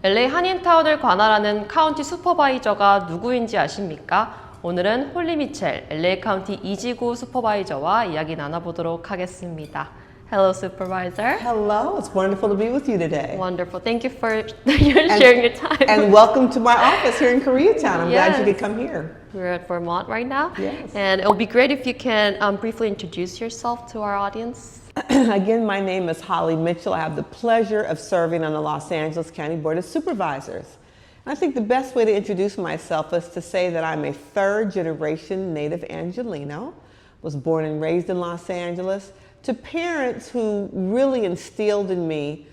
LA 한인타운을 관할하는 카운티 슈퍼바이저가 누구인지 아십니까? 오늘은 홀리 미첼, LA카운티 2지구 슈퍼바이저와 이야기 나눠보도록 하겠습니다. Hello, Supervisor. Hello, it's wonderful to be with you today. Wonderful. Thank you for sharing your time. And welcome to my office here in Koreatown. I'm glad you could come here. We're at Vermont right now. Yes. And it would be great if you can briefly introduce yourself to our audience. Again, my name is Holly Mitchell. I have the pleasure of serving on the Los Angeles County Board of Supervisors. And I think the best way to introduce myself is to say that I'm a third-generation native Angelino, was born and raised in Los Angeles, to parents who really instilled in me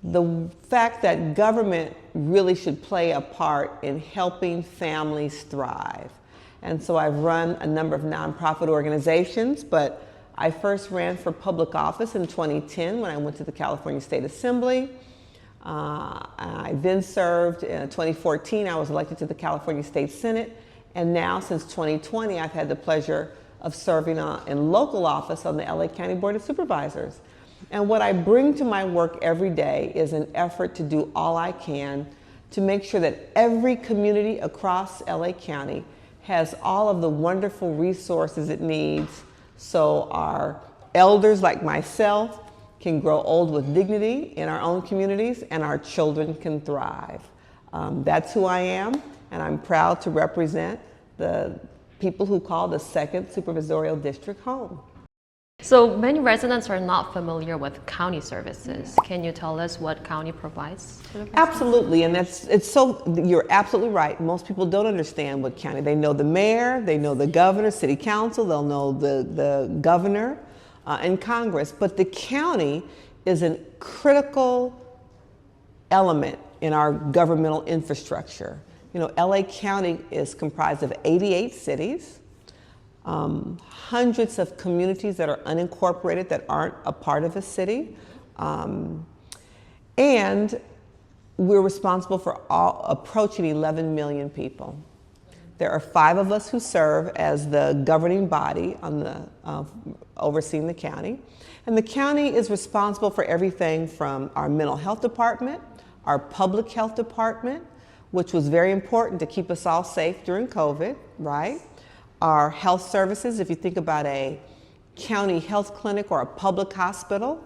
the fact that government really should play a part in helping families thrive. And so I've run a number of nonprofit organizations, but I first ran for public office in 2010 when I went to the California State Assembly. I then served in 2014, I was elected to the California State Senate, and now since 2020 I've had the pleasure of serving in local office on the LA County Board of Supervisors. And what I bring to my work every day is an effort to do all I can to make sure that every community across LA County has all of the wonderful resources it needs so our elders like myself can grow old with dignity in our own communities and our children can thrive. That's who I am, and I'm proud to represent the people who call the 2nd Supervisorial District home. So many residents are not familiar with county services. Can you tell us what county provides to the residents? Absolutely, and you're absolutely right. Most people don't understand what county. They know the mayor, they know the governor, city council, they'll know the governor and Congress, but the county is a critical element in our governmental infrastructure. You know, LA County is comprised of 88 cities, hundreds of communities that are unincorporated that aren't a part of a city, and we're responsible for approaching 11 million people. There are 5 of us who serve as the governing body on the overseeing the county, and the county is responsible for everything from our mental health department, our public health department, which was very important to keep us all safe during COVID, right? Our health services, if you think about a county health clinic or a public hospital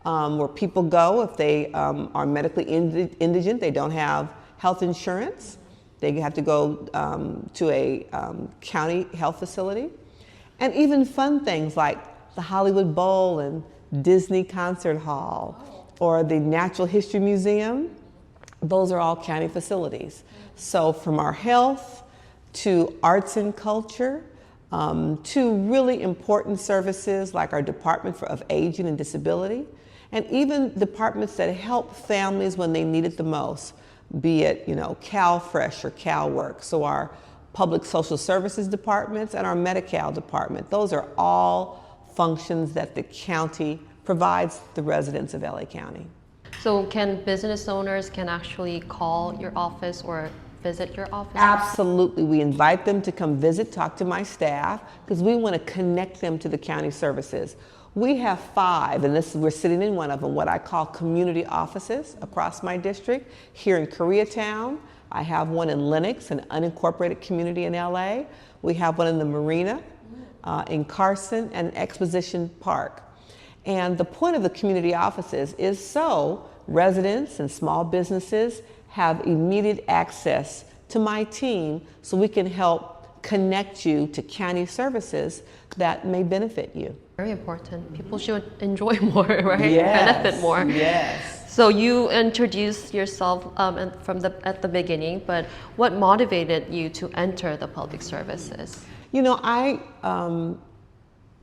where people go if they are medically indigent, they don't have health insurance, they have to go to a county health facility. And even fun things like the Hollywood Bowl and Disney Concert Hall or the Natural History Museum. Those are all county facilities. So from our health to arts and culture to really important services like our Department of Aging and Disability, and even departments that help families when they need it the most, be it, you know, CalFresh or CalWork. So our public social services departments and our Medi-Cal department, those are all functions that the county provides the residents of LA County. So can business owners can actually call your office or visit your office? Absolutely. We invite them to come visit, talk to my staff, because we want to connect them to the county services. We have 5, and we're sitting in one of them, what I call community offices across my district. Here in Koreatown, I have one in Lenox, an unincorporated community in LA. We have one in the Marina, in Carson, and Exposition Park. And the point of the community offices is so residents and small businesses have immediate access to my team so we can help connect you to county services that may benefit you. Very important. People should enjoy more, right? Yes, Benefit more. yes. So you introduced yourself at the beginning, but what motivated you to enter the public services? You know, I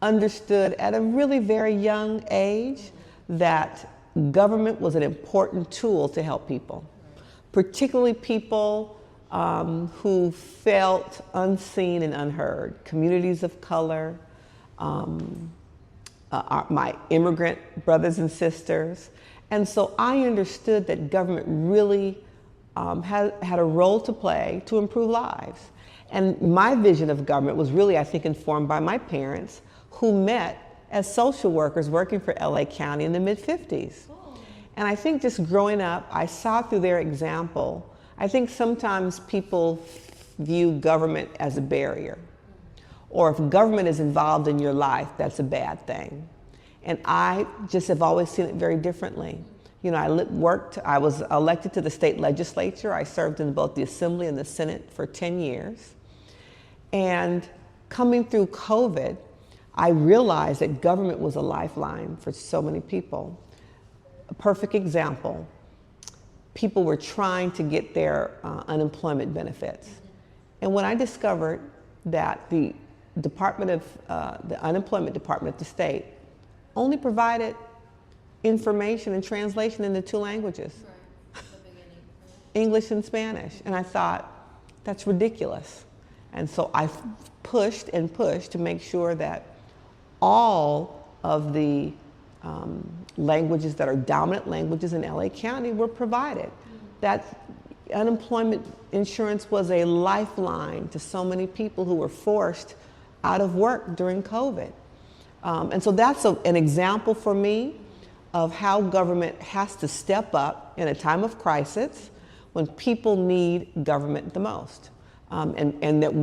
understood at a really very young age that government was an important tool to help people, particularly people who felt unseen and unheard, communities of color, my immigrant brothers and sisters. And so I understood that government really had a role to play to improve lives. And my vision of government was really, I think, informed by my parents who met as social workers working for LA County in the mid-50s. And I think just growing up, I saw through their example, I think sometimes people view government as a barrier. Or if government is involved in your life, that's a bad thing. And I just have always seen it very differently. You know, I was elected to the state legislature. I served in both the Assembly and the Senate for 10 years. And coming through COVID, I realized that government was a lifeline for so many people. A perfect example, people were trying to get their unemployment benefits. And when I discovered that the unemployment department at the state only provided information and translation into 2 languages, right. English and Spanish. And I thought, that's ridiculous. And so I pushed and pushed to make sure that all of the languages that are dominant languages in LA County were provided. That unemployment insurance was a lifeline to so many people who were forced out of work during COVID. And so that's an example for me of how government has to step up in a time of crisis when people need government the most. And that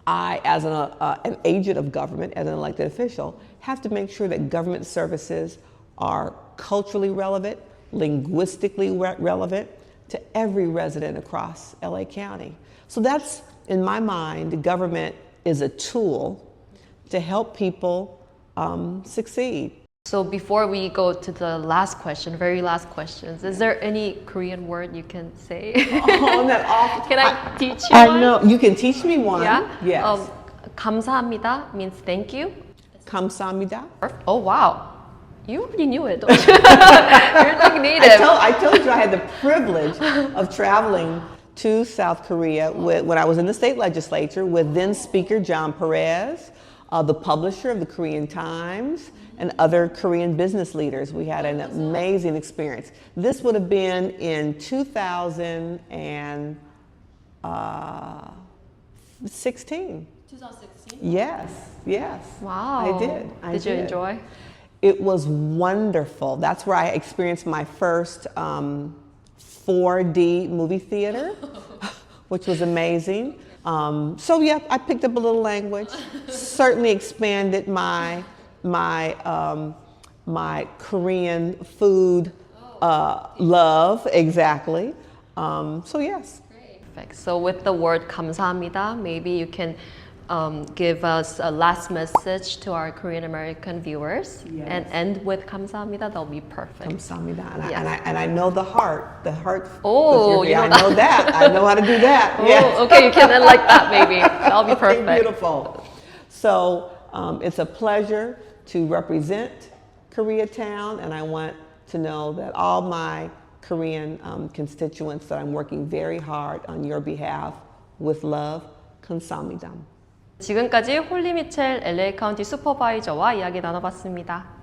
I, as an agent of government, as an elected official, have to make sure that government services are culturally relevant, linguistically relevant to every resident across LA County. So that's, in my mind, the government is a tool to help people succeed. So before we go to the last question, very last questions, is there any Korean word you can say? Oh, that awful. Can I teach you I one? know. You can teach me one. Yeah? Yes. 감사합니다 means thank you. 감사합니다. Oh, wow. You already knew it. Don't you? You're like native. I told you I had the privilege of traveling to South Korea when I was in the state legislature with then Speaker John Perez, the publisher of the Korean Times, and other Korean business leaders. We had an amazing experience. This would have been in 2016. 2016? Yes. Wow. I did. Did you enjoy? It was wonderful. That's where I experienced my first 4D movie theater, which was amazing. So yeah, I picked up a little language, certainly expanded my Korean food love, exactly. So yes. Perfect. So with the word 감사합니다, maybe you can give us a last message to our Korean American viewers, yes. and end with 감사합니다. That'll be perfect. 감사합니다. Yes. And I know the heart. Oh, I know that. I know how to do that. Oh, yes. okay, you can end like that maybe. That'll be perfect. Okay, beautiful. So it's a pleasure to represent Koreatown, and I want to know that all my Korean constituents that I'm working very hard on your behalf with love. 감사합니다. 지금까지 홀리 미첼 LA 카운티 슈퍼바이저와 이야기 나눠봤습니다.